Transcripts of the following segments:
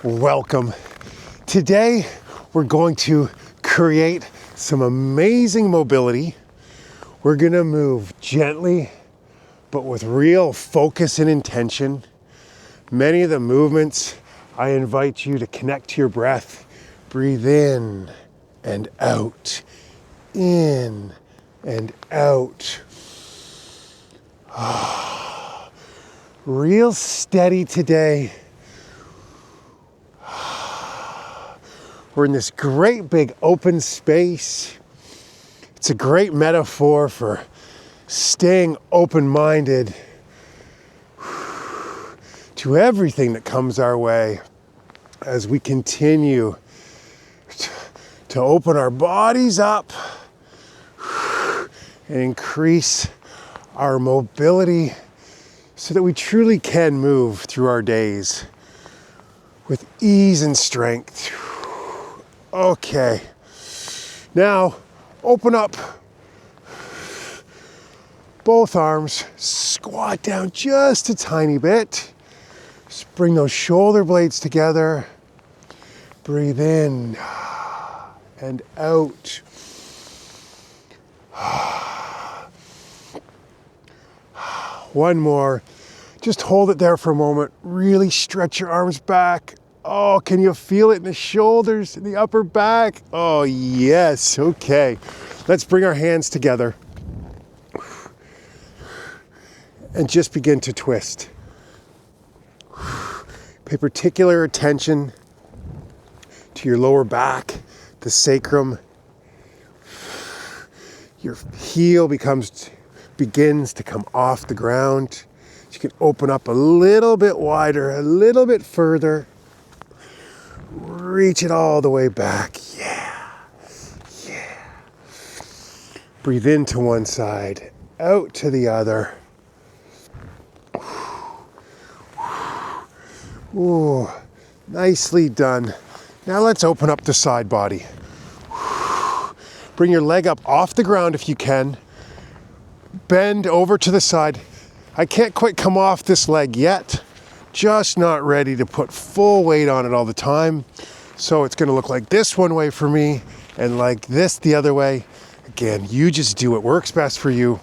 welcome. Today we're going to create some amazing mobility. We're gonna move gently, but with real focus and intention. Many of the movements, I invite you to connect to your breath. Breathe in and out, in and out. Real steady today. We're in this great big open space. It's a great metaphor for staying open-minded to everything that comes our way as we continue to open our bodies up and increase our mobility so that we truly can move through our days with ease and strength. Okay, now open up both arms, squat down just a tiny bit. Just bring those shoulder blades together. Breathe in and out. One more. Just hold it there for a moment. Really stretch your arms back. Oh, can you feel it in the shoulders, in the upper back? Oh, yes. Okay. Let's bring our hands together and just begin to twist. Pay particular attention to your lower back, the sacrum. Your heel begins to come off the ground. You can open up a little bit wider, a little bit further. Reach it all the way back. Yeah. Breathe into one side, out to the other. Ooh, nicely done. Now let's open up the side body. Bring your leg up off the ground if you can. Bend over to the side. I can't quite come off this leg yet. Just not ready to put full weight on it all the time. So it's gonna look like this one way for me and like this the other way. Again, you just do what works best for you.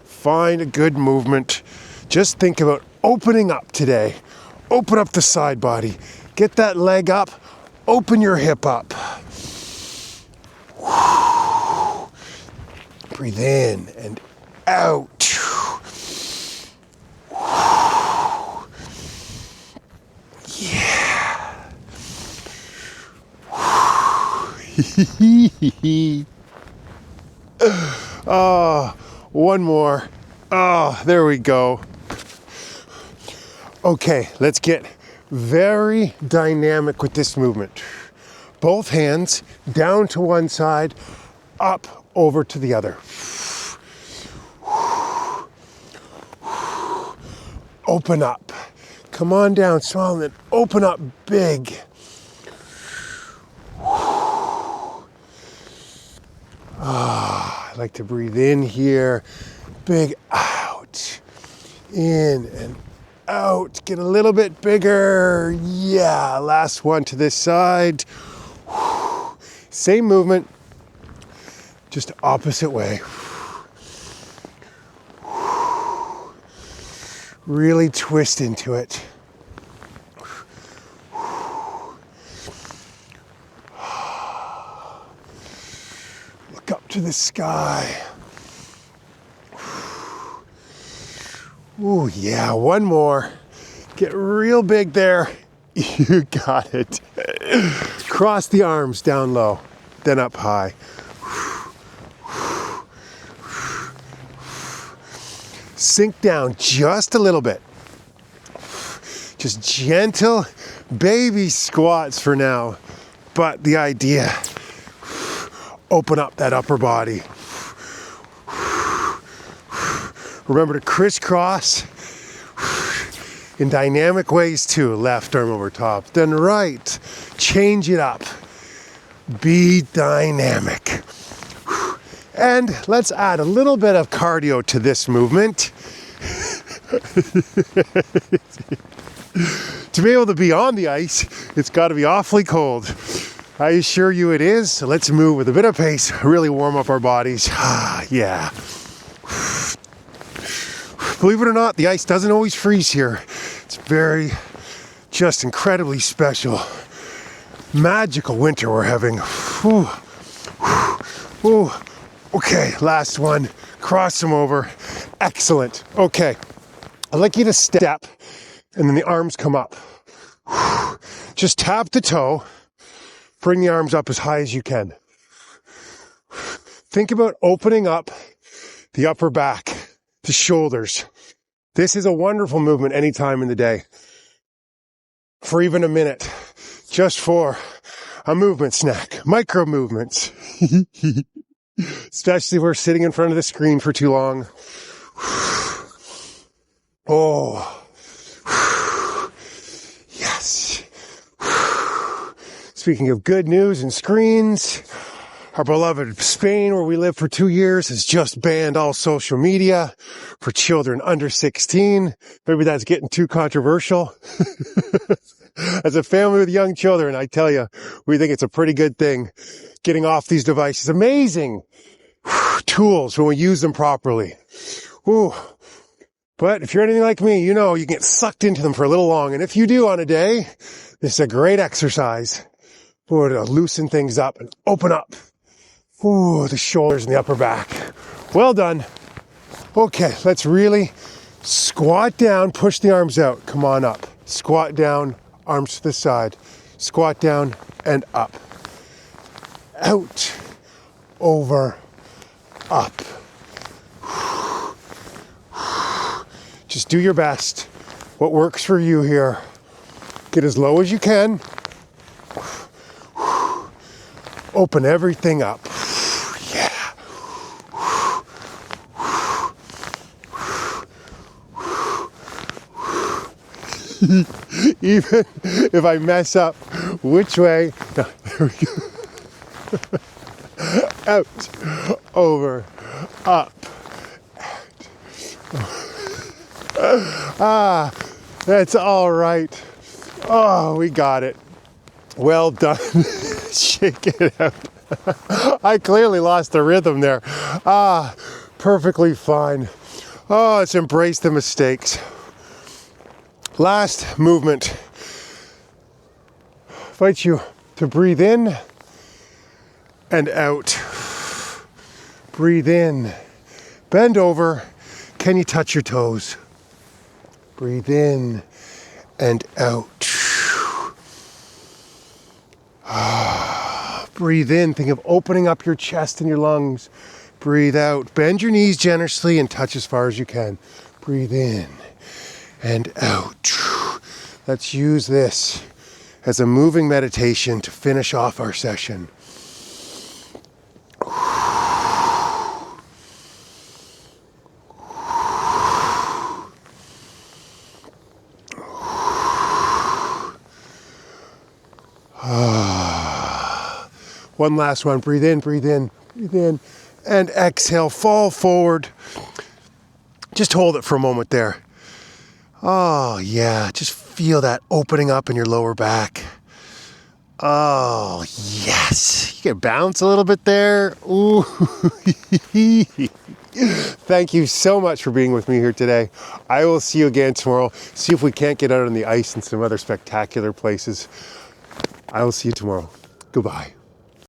Find a good movement. Just think about opening up today. Open up the side body. Get that leg up. Open your hip up. Breathe in and out. Yeah. Oh, one more. Oh, there we go. Okay, let's get very dynamic with this movement. Both hands down to one side, up over to the other. Open up. Come on down, small, and then open up big. I like to breathe in here, big out, in and out. Get a little bit bigger. Yeah, last one to this side. Same movement, just opposite way. Really twist into it. Look up to the sky. Ooh, yeah, one more. Get real big there. You got it. Cross the arms down low, then up high. Sink down just a little bit. Just gentle baby squats for now. But the idea, open up that upper body. Remember to crisscross in dynamic ways too. Left arm over top, then right. Change it up. Be dynamic. And let's add a little bit of cardio to this movement. To be able to be on the ice, it's got to be awfully cold. I assure you it is. So let's move with a bit of pace, really warm up our bodies. Yeah. Believe it or not, the ice doesn't always freeze here. It's just incredibly special. Magical winter we're having. Whew. Whew. Okay, last one. Cross them over. Excellent. Okay. I'd like you to step and then the arms come up. Just tap the toe. Bring the arms up as high as you can. Think about opening up the upper back, the shoulders. This is a wonderful movement any time in the day. For even a minute. Just for a movement snack. Micro movements. Especially if we're sitting in front of the screen for too long. Oh. Yes. Speaking of good news and screens, our beloved Spain, where we lived for 2 years, has just banned all social media for children under 16. Maybe that's getting too controversial. As a family with young children, I tell you, we think it's a pretty good thing getting off these devices. Amazing tools when we use them properly. Ooh. But if you're anything like me, you know you get sucked into them for a little long. And if you do on a day, this is a great exercise to loosen things up and open up. Ooh, the shoulders and the upper back. Well done. Okay, let's really squat down, push the arms out. Come on up. Squat down, arms to the side. Squat down and up. Out, over, up. Just do your best. What works for you here. Get as low as you can. Open everything up. Yeah. Even if I mess up, which way? No, there we go. Out, over, up. That's all right. Oh, we got it. Well done. Shake it out. I clearly lost the rhythm there. Perfectly fine. Oh, let's embrace the mistakes. Last movement. Invite you to breathe in and out. Breathe in. Bend over. Can you touch your toes? Breathe in and out. Breathe in. Think of opening up your chest and your lungs. Breathe out. Bend your knees generously and touch as far as you can. Breathe in and out. Let's use this as a moving meditation to finish off our session. One last one. Breathe in, breathe in, breathe in. And exhale, fall forward. Just hold it for a moment there. Oh, yeah. Just feel that opening up in your lower back. Oh, yes. You can bounce a little bit there. Ooh. Thank you so much for being with me here today. I will see you again tomorrow. See if we can't get out on the ice in some other spectacular places. I will see you tomorrow. Goodbye.